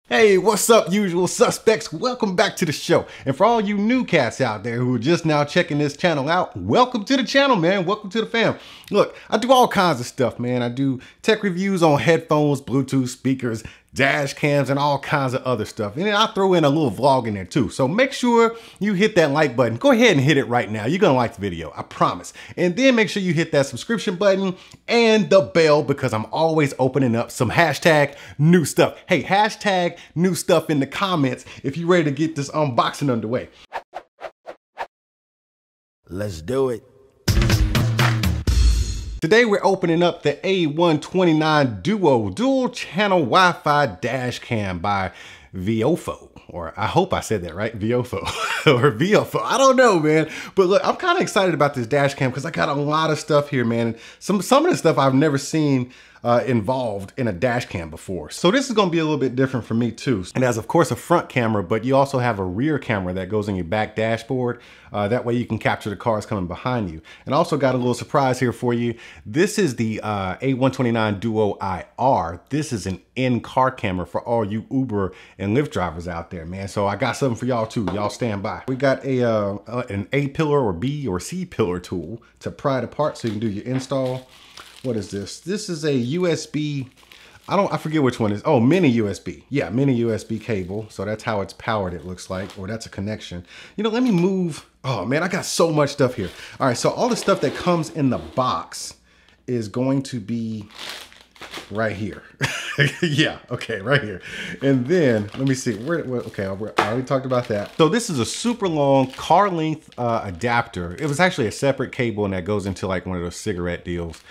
Hey, what's up, usual suspects? Welcome back to the show. And for all you new cats out there who are just now checking this channel out, welcome to the channel, man. Welcome to the fam. Look, I do all kinds of stuff, man. I do tech reviews on headphones, Bluetooth speakers, dash cams, and all kinds of other stuff. And then I throw in a little vlog in there too. So make sure you hit that like button. Go ahead and hit it right now. You're gonna like the video, I promise. And then make sure you hit that subscription button and the bell because I'm always opening up some hashtag new stuff. Hey, hashtag new stuff in the comments if you're ready to get this unboxing underway. Let's do it. Today we're opening up the A129 Duo dual channel Wi-Fi dash cam by Viofo, or I hope I said that right, Viofo or Viofo. I don't know, man. But look, I'm kind of excited about this dash cam because I got a lot of stuff here, man. Some of the stuff I've never seen involved in a dash cam before. So this is gonna be a little bit different for me too. It has, of course, a front camera, but you also have a rear camera that goes in your back dashboard. That way you can capture the cars coming behind you. And I also got a little surprise here for you. This is the A129 Duo IR. This is an in-car camera for all you Uber and Lyft drivers out there, man. So I got something for y'all too. Y'all stand by. We got an A pillar or B or C pillar tool to pry it apart so you can do your install. What is this? This is a USB, I forget which one it is. Oh, mini USB. Yeah, mini USB cable. So that's how it's powered, it looks like, or that's a connection. You know, let me move. Oh man, I got so much stuff here. All right, so all the stuff that comes in the box is going to be right here. Yeah, okay, right here. And then let me see, okay, I already talked about that. So this is a super long car length adapter. It was actually a separate cable and that goes into like one of those cigarette deals.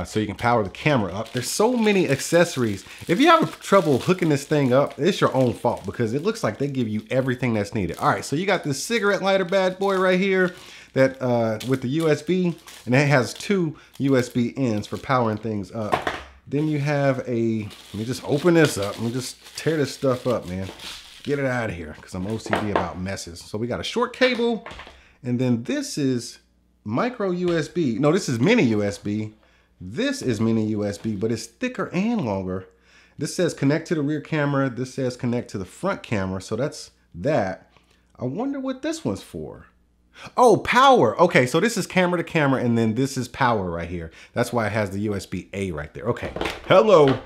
So you can power the camera up. There's so many accessories. If you have trouble hooking this thing up, it's your own fault because it looks like they give you everything that's needed. All right, so you got this cigarette lighter bad boy right here that with the USB, and it has two USB ends for powering things up. Then you have let me just open this up. Let me just tear this stuff up, man. Get it out of here because I'm OCD about messes. So we got a short cable, and then this is micro USB. No, this is mini USB. This is mini USB, but it's thicker and longer. This says connect to the rear camera. This says connect to the front camera. So that's that. I wonder what this one's for. Oh, power. Okay, so this is camera to camera, and then this is power right here. That's why it has the USB-A right there. Okay, hello.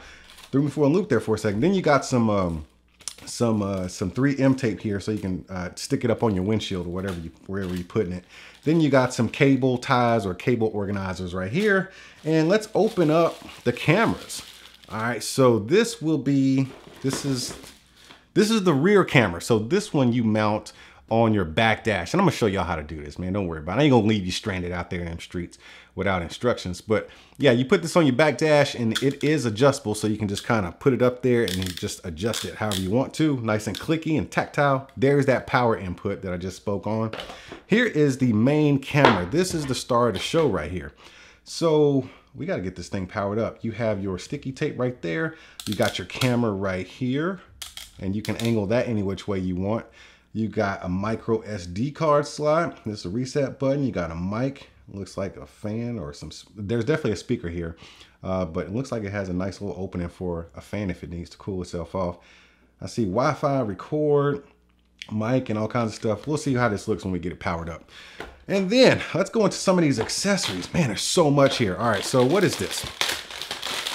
Threw me for a loop there for a second. Then you got some 3M tape here, so you can stick it up on your windshield or wherever you're putting it. Then you got some cable ties or cable organizers right here. And let's open up the cameras. All right, so this is the rear camera. So this one you mount on your back dash. And I'm gonna show y'all how to do this, man. Don't worry about it. I ain't gonna leave you stranded out there in them streets without instructions. But yeah, you put this on your back dash and it is adjustable. So you can just kind of put it up there and you just adjust it however you want to. Nice and clicky and tactile. There's that power input that I just spoke on. Here is the main camera. This is the star of the show right here. So we got to get this thing powered up. You have your sticky tape right there. You got your camera right here and you can angle that any which way you want. You got a micro SD card slot. This is a reset button. You got a mic. Looks like a fan or there's definitely a speaker here, but it looks like it has a nice little opening for a fan if it needs to cool itself off. I see Wi-Fi, record, mic, and all kinds of stuff. We'll see how this looks when we get it powered up. And then let's go into some of these accessories. Man, there's so much here. All right, so what is this?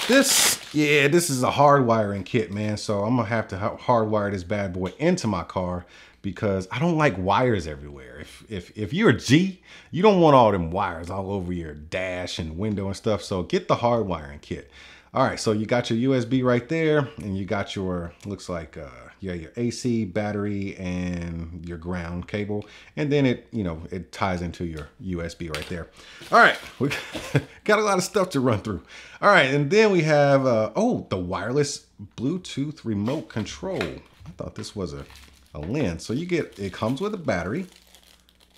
This is a hard wiring kit, man. So I'm gonna have to hardwire this bad boy into my car because I don't like wires everywhere. If you're a G, you don't want all them wires all over your dash and window and stuff. So get the hard wiring kit. All right, so you got your USB right there, and you got your, looks like, yeah, your AC battery and your ground cable. And then it ties into your USB right there. All right, we got a lot of stuff to run through. All right, and then we have, oh, the wireless Bluetooth remote control. I thought this was a lens. So it comes with a battery.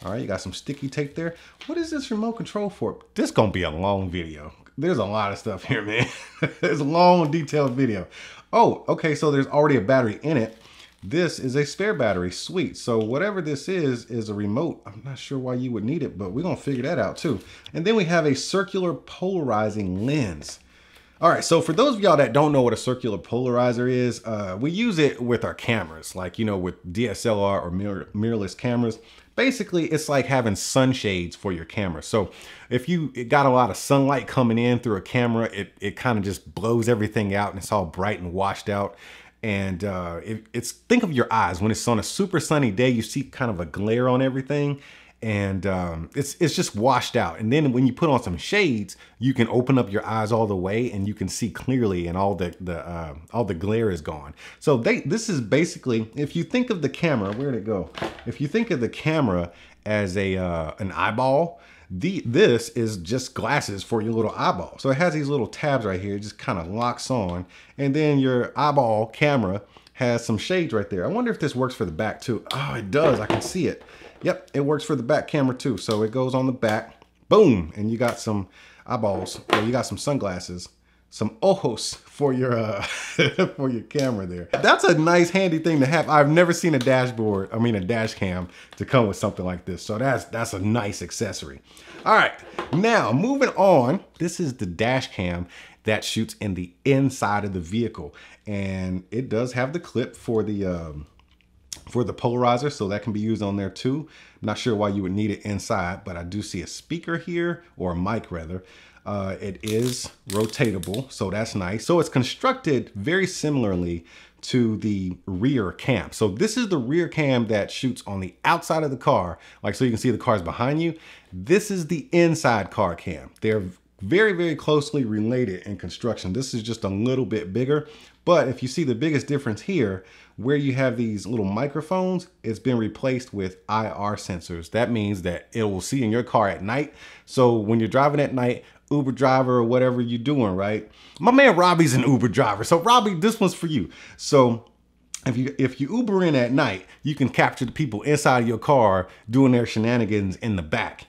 All right, you got some sticky tape there. What is this remote control for? This is gonna be a long video. There's a lot of stuff here, man. It's a long, detailed video. Oh, okay, so there's already a battery in it. This is a spare battery, sweet. So whatever this is a remote. I'm not sure why you would need it, but we're gonna figure that out too. And then we have a circular polarizing lens. All right, so for those of y'all that don't know what a circular polarizer is, we use it with our cameras, like, you know, with DSLR or mirrorless cameras. Basically, it's like having sunshades for your camera. So if you got a lot of sunlight coming in through a camera, it kind of just blows everything out and it's all bright and washed out. And it's, think of your eyes. When it's on a super sunny day, you see kind of a glare on everything. And it's just washed out. And then when you put on some shades, you can open up your eyes all the way and you can see clearly, and all the glare is gone. So this is basically, if you think of the camera, where'd it go? If you think of the camera as an eyeball, this is just glasses for your little eyeball. So it has these little tabs right here. It just kind of locks on, and then your eyeball camera has some shades right there. I wonder if this works for the back too. Oh, it does. I can see it. Yep, it works for the back camera too. So it goes on the back, boom, and you got some eyeballs, or you got some sunglasses, some ojos for your for your camera there. That's a nice handy thing to have. I've never seen a dash cam to come with something like this. So that's a nice accessory. All right, now moving on. This is the dash cam that shoots in the inside of the vehicle, and it does have the clip for the polarizer, so that can be used on there too. I'm not sure why you would need it inside, but I do see a speaker here, or a mic rather. It is rotatable, so that's nice. So it's constructed very similarly to the rear cam. So this is the rear cam that shoots on the outside of the car, like so you can see the cars behind you. This is the inside car cam. They're very, very closely related in construction. This is just a little bit bigger, but if you see the biggest difference here, where you have these little microphones, it's been replaced with IR sensors. That means that it will see in your car at night. So when you're driving at night, Uber driver or whatever you're doing, right? My man Robbie's an Uber driver. So Robbie, this one's for you. So if you Uber in at night, you can capture the people inside of your car doing their shenanigans in the back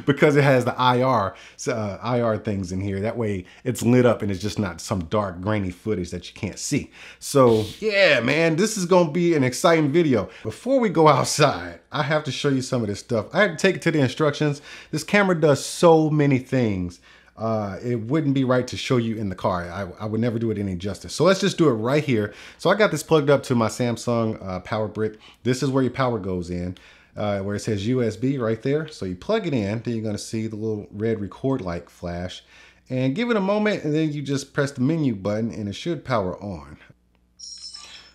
because it has the IR things in here. That way it's lit up and it's just not some dark grainy footage that you can't see. So yeah, man, this is going to be an exciting video. Before we go outside, I have to show you some of this stuff. I had to take it to the instructions. This camera does so many things. It wouldn't be right to show you in the car. I would never do it any justice. So let's just do it right here. So I got this plugged up to my Samsung power brick. This is where your power goes in, where it says USB right there. So you plug it in, then you're going to see the little red record light flash, and give it a moment, and then you just press the menu button and it should power on.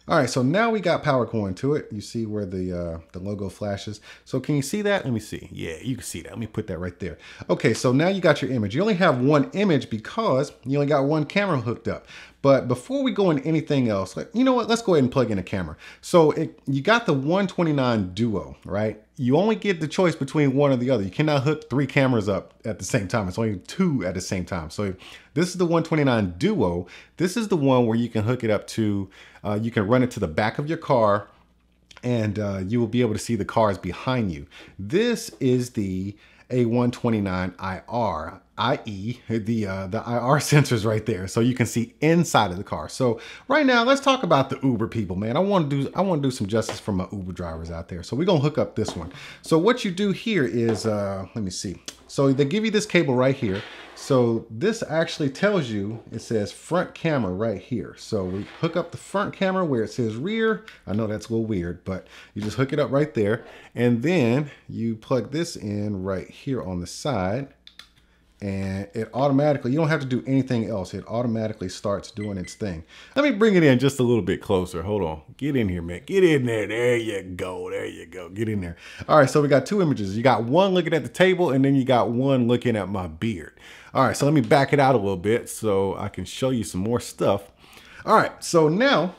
All right, so now we got power going to it. You see where the logo flashes. So can you see that? Let me see. Yeah, you can see that. Let me put that right there. Okay, so now you got your image. You only have one image because you only got one camera hooked up. But before we go into anything else, you know what? Let's go ahead and plug in a camera. So you got the 129 Duo, right? You only get the choice between one or the other. You cannot hook 3 cameras up at the same time. It's only 2 at the same time. So this is the 129 Duo. This is the one where you can hook it up to, you can run it to the back of your car, and you will be able to see the cars behind you. This is the A129 IR, i.e. the IR sensors right there, so you can see inside of the car. So right now, let's talk about the Uber people, man. I want to do some justice for my Uber drivers out there. So we're gonna hook up this one. So what you do here is, let me see. So they give you this cable right here. So this actually tells you, it says front camera right here. So we hook up the front camera where it says rear. I know that's a little weird, but you just hook it up right there. And then you plug this in right here on the side, and it automatically, you don't have to do anything else. It automatically starts doing its thing. Let me bring it in just a little bit closer. Hold on. Get in here, man. Get in there. There you go. There you go. Get in there. All right, so we got 2 images. You got one looking at the table, and then you got one looking at my beard. All right, so let me back it out a little bit so I can show you some more stuff. All right, so now,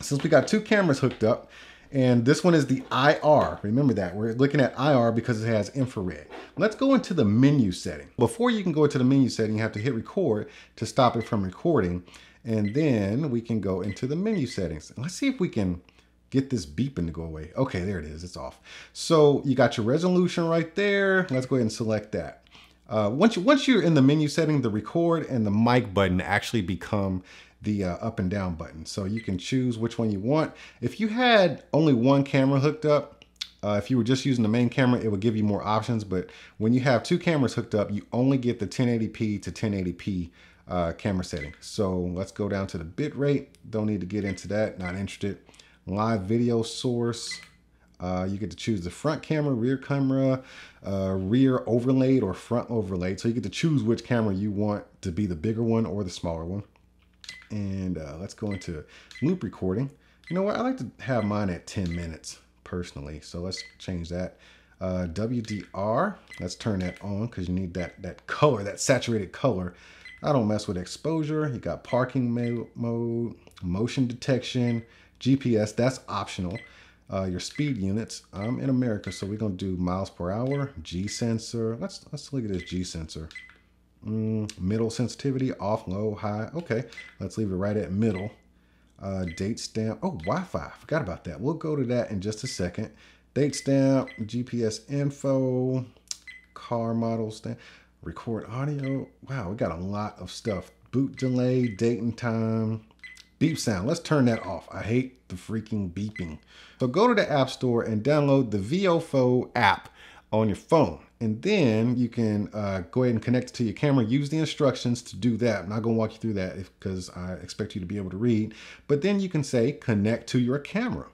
since we got 2 cameras hooked up, and this one is the IR. Remember that, we're looking at IR because it has infrared. Let's go into the menu setting. Before you can go into the menu setting, you have to hit record to stop it from recording. And then we can go into the menu settings. Let's see if we can get this beeping to go away. Okay, there it is, it's off. So you got your resolution right there. Let's go ahead and select that. Once you're in the menu setting, the record and the mic button actually become the up and down button. So you can choose which one you want. If you had only one camera hooked up, if you were just using the main camera, it would give you more options. But when you have 2 cameras hooked up, you only get the 1080p to 1080p camera setting. So let's go down to the bit rate. Don't need to get into that, not interested. Live video source. You get to choose the front camera, rear camera, rear overlaid or front overlaid. So you get to choose which camera you want to be the bigger one or the smaller one. And let's go into loop recording. You know what? I like to have mine at 10 minutes personally. So let's change that. WDR, let's turn that on because you need that color, that saturated color. I don't mess with exposure. You got parking mode, motion detection, GPS, that's optional. Your speed units. I'm in America, so we're gonna do miles per hour. G sensor. Let's look at this G sensor. Middle sensitivity, off, low, high. Okay, let's leave it right at middle. Date stamp. Oh, Wi-Fi. Forgot about that. We'll go to that in just a second. Date stamp, GPS info, car model stamp, record audio. Wow, we got a lot of stuff. Boot delay, date and time, beep sound. Let's turn that off. I hate the freaking beeping. So go to the App Store and download the Viofo app on your phone. And then you can go ahead and connect it to your camera. Use the instructions to do that. I'm not going to walk you through that because I expect you to be able to read. But then you can say connect to your camera.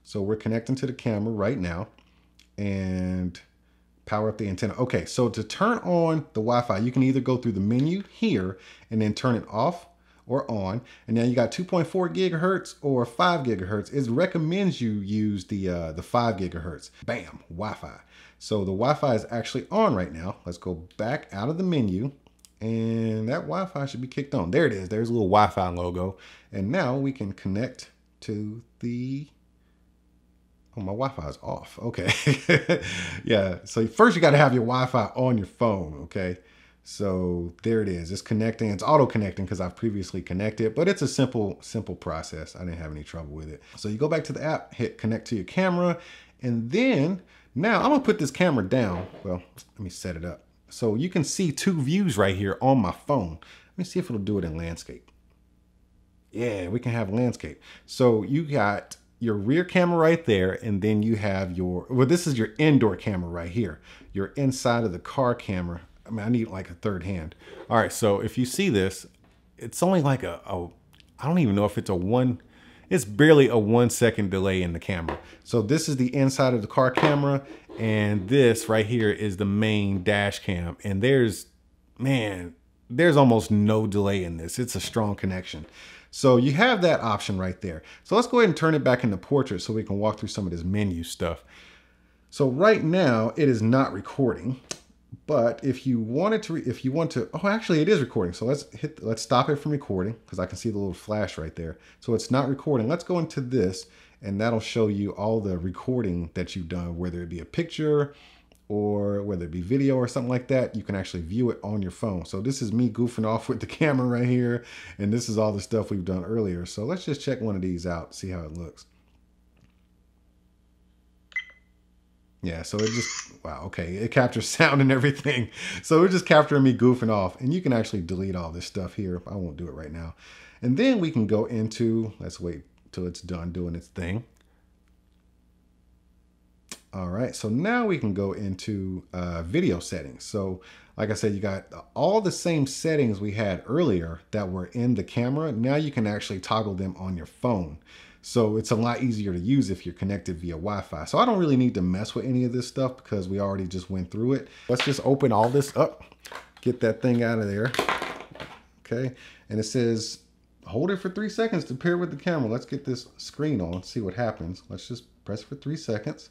So we're connecting to the camera right now and power up the antenna. Okay, so to turn on the Wi-Fi, you can either go through the menu here and then turn it off or on. And now you got 2.4 gigahertz or 5 gigahertz. It recommends you use the 5 gigahertz. Bam, Wi-Fi. So the Wi-Fi is actually on right now. Let's go back out of the menu and that Wi-Fi should be kicked on. There it is. There's a little Wi-Fi logo. And now we can connect to the... Oh, my Wi-Fi is off. Okay. Yeah. So first you got to have your Wi-Fi on your phone. Okay. So there it is. It's connecting. It's auto connecting because I've previously connected, but it's a simple process. I didn't have any trouble with it. So you go back to the app, hit connect to your camera. And then now I'm going to put this camera down. Well, let me set it up. So you can see two views right here on my phone. Let me see if it'll do it in landscape. Yeah, we can have landscape. So you got your rear camera right there, and then you have your, well, this is your indoor camera right here. Your inside of the car camera. I mean, I need like a third hand. All right, so if you see this, it's only like I don't even know if it's it's barely a 1 second delay in the camera. So this is the inside of the car camera, and this right here is the main dash cam. And there's almost no delay in this. It's a strong connection. So you have that option right there. So let's go ahead and turn it back into portrait so we can walk through some of this menu stuff. So right now it is not recording, but if you want to, oh, actually it is recording. So let's stop it from recording because I can see the little flash right there. So it's not recording. Let's go into this and that'll show you all the recording that you've done, whether it be a picture or whether it be video or something like that. You can actually view it on your phone. So this is me goofing off with the camera right here. And this is all the stuff we've done earlier. So let's just check one of these out, see how it looks. Yeah, so it just, wow, okay. It captures sound and everything. So it's just capturing me goofing off. And you can actually delete all this stuff here. I won't do it right now. And then we can go into, let's wait till it's done doing its thing. All right, so now we can go into video settings. So like I said, you got all the same settings we had earlier that were in the camera. Now you can actually toggle them on your phone. So it's a lot easier to use if you're connected via Wi-Fi. So I don't really need to mess with any of this stuff because we already just went through it. Let's just open all this up, get that thing out of there. Okay, and it says, hold it for 3 seconds to pair with the camera. Let's get this screen on, see what happens. Let's just press for 3 seconds.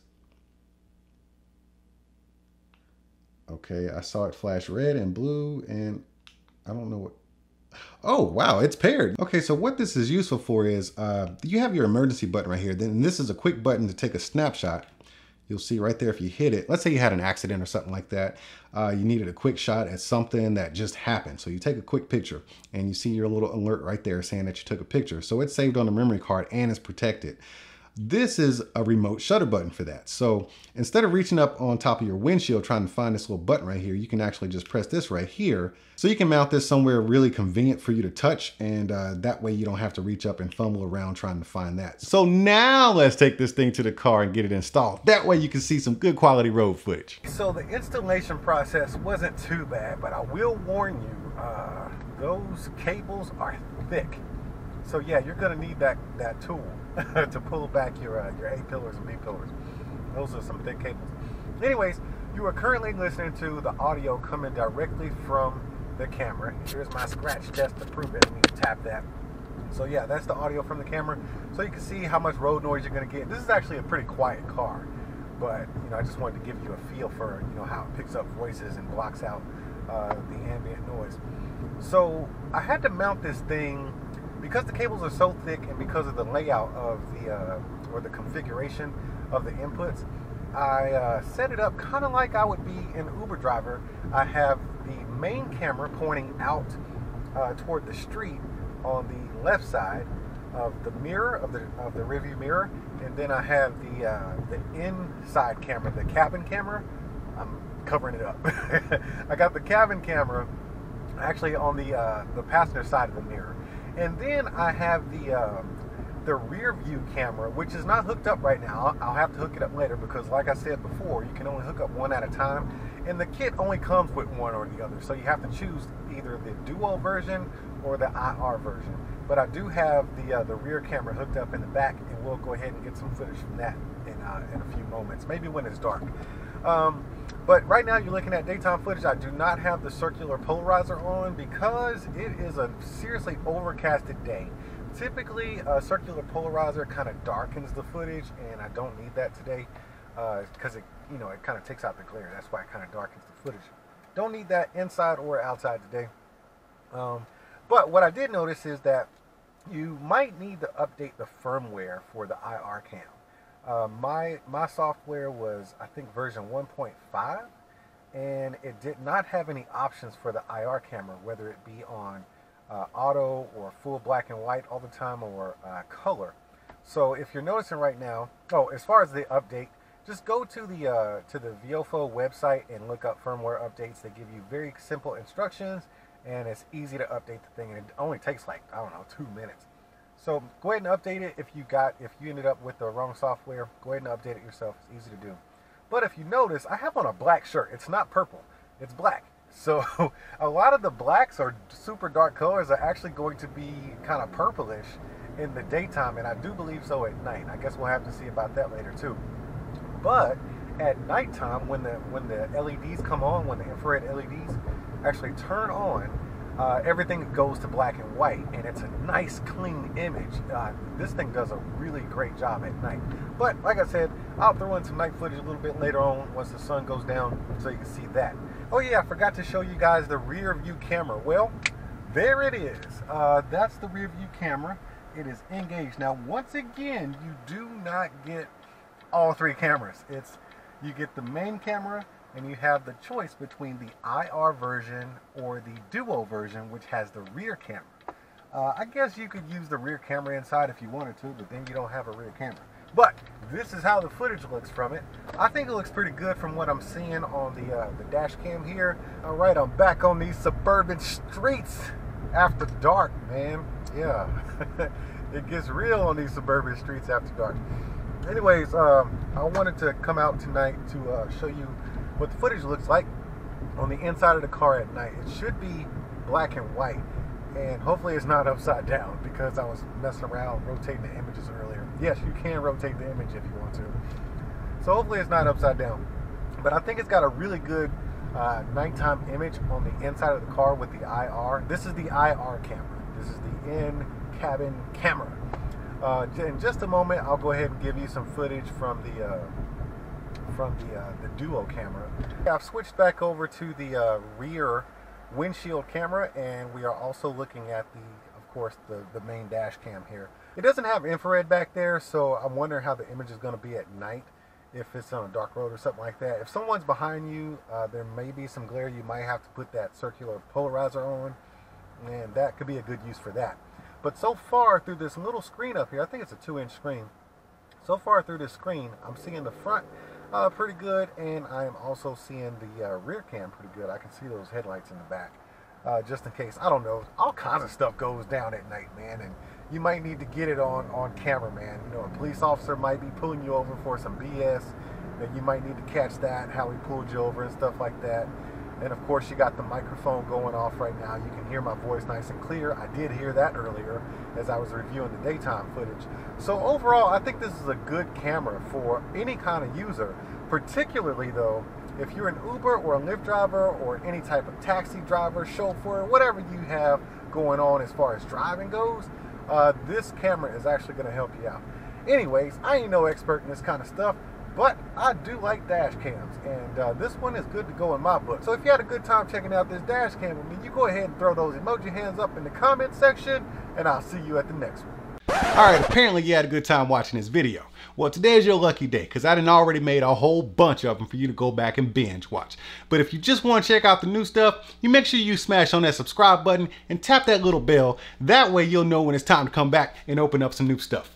Okay, I saw it flash red and blue, and I don't know what. Oh, wow, it's paired. Okay, so what this is useful for is you have your emergency button right here. Then this is a quick button to take a snapshot. You'll see right there if you hit it. Let's say you had an accident or something like that. You needed a quick shot at something that just happened. So you take a quick picture and you see your little alert right there saying that you took a picture. So it's saved on the memory card and it's protected. This is a remote shutter button for that. So instead of reaching up on top of your windshield trying to find this little button right here, you can actually just press this right here. So you can mount this somewhere really convenient for you to touch, and that way you don't have to reach up and fumble around trying to find that. So now let's take this thing to the car and get it installed. That way you can see some good quality road footage. So the installation process wasn't too bad, but I will warn you, those cables are thick. So yeah, you're gonna need that tool to pull back your A pillars and B pillars. Those are some thick cables. Anyways, you are currently listening to the audio coming directly from the camera. Here's my scratch test to prove it. Let me tap that. So yeah, that's the audio from the camera. So you can see how much road noise you're gonna get. This is actually a pretty quiet car, but I just wanted to give you a feel for how it picks up voices and blocks out the ambient noise. So I had to mount this thing because the cables are so thick and because of the layout of the configuration of the inputs. I set it up kind of like I would be an Uber driver. I have the main camera pointing out toward the street on the left side of the mirror of the rearview mirror, and then I have the inside camera, the cabin camera. I'm covering it up. I got the cabin camera actually on the passenger side of the mirror, and then I have the rear view camera, which is not hooked up right now. I'll have to hook it up later because, like I said before, you can only hook up one at a time, and the kit only comes with one or the other, so you have to choose either the duo version or the IR version. But I do have the rear camera hooked up in the back, and we'll go ahead and get some footage from that in a few moments, maybe when it's dark. But right now you're looking at daytime footage. I do not have the circular polarizer on because it is a seriously overcasted day. Typically, a circular polarizer kind of darkens the footage, and I don't need that today because it kind of takes out the glare. That's why it kind of darkens the footage. Don't need that inside or outside today. But what I did notice is that you might need to update the firmware for the IR cam. My software was, I think, version 1.5, and it did not have any options for the IR camera, whether it be on auto or full black and white all the time or color. So if you're noticing right now, as far as the update, just go to the Viofo website and look up firmware updates. They give you very simple instructions, and it's easy to update the thing, and it only takes like, I don't know, 2 minutes. So go ahead and update it. If you ended up with the wrong software, go ahead and update it yourself. It's easy to do. But if you notice, I have on a black shirt. It's not purple, it's black. So a lot of the blacks or super dark colors are actually going to be kind of purplish in the daytime, and I do believe so at night. I guess we'll have to see about that later too. But at nighttime, when the LEDs come on, when the infrared LEDs actually turn on, everything goes to black and white, and it's a nice clean image. This thing does a really great job at night. But like I said, I'll throw in some night footage a little bit later on once the sun goes down so you can see that. Oh yeah, I forgot to show you guys the rear view camera. Well, there it is. That's the rear view camera. It is engaged. Now, once again, you do not get all three cameras. You get the main camera, and you have the choice between the IR version or the duo version, which has the rear camera. I guess you could use the rear camera inside if you wanted to, but then you don't have a rear camera. But this is how the footage looks from it. I think it looks pretty good from what I'm seeing on the dash cam here. All right, I'm back on these suburban streets after dark, man. Yeah, it gets real on these suburban streets after dark. Anyways, I wanted to come out tonight to show you what the footage looks like on the inside of the car at night. It should be black and white, and hopefully it's not upside down because I was messing around rotating the images earlier. Yes, you can rotate the image if you want to. So hopefully it's not upside down. But I think it's got a really good nighttime image on the inside of the car with the IR. This is the IR camera. This is the in-cabin camera. In just a moment, I'll go ahead and give you some footage from the duo camera. I've switched back over to the rear windshield camera, and we are also looking at of course, the main dash cam here. It doesn't have infrared back there, so I'm wondering how the image is going to be at night, if it's on a dark road or something like that. If someone's behind you, there may be some glare. You might have to put that circular polarizer on, and that could be a good use for that. But so far through this little screen up here, I think it's a 2-inch screen. So far through this screen, I'm seeing the front pretty good, and I'm also seeing the rear cam pretty good. I can see those headlights in the back. Just in case, I don't know, all kinds of stuff goes down at night, man, and you might need to get it on camera, man. You know, a police officer might be pulling you over for some BS, that you might need to catch that, how he pulled you over and stuff like that. And of course, you got the microphone going off right now. You can hear my voice nice and clear. I did hear that earlier as I was reviewing the daytime footage. So overall, I think this is a good camera for any kind of user, particularly though, if you're an Uber or a Lyft driver or any type of taxi driver, chauffeur, whatever you have going on as far as driving goes, this camera is actually going to help you out. Anyways, I ain't no expert in this kind of stuff, but I do like dash cams, and this one is good to go in my book. So if you had a good time checking out this dash cam with me, you go ahead and throw those emoji hands up in the comment section, and I'll see you at the next one. Alright, apparently you had a good time watching this video. Well, today is your lucky day, because I done already made a whole bunch of them for you to go back and binge watch. But if you just want to check out the new stuff, you make sure you smash on that subscribe button and tap that little bell. That way you'll know when it's time to come back and open up some new stuff.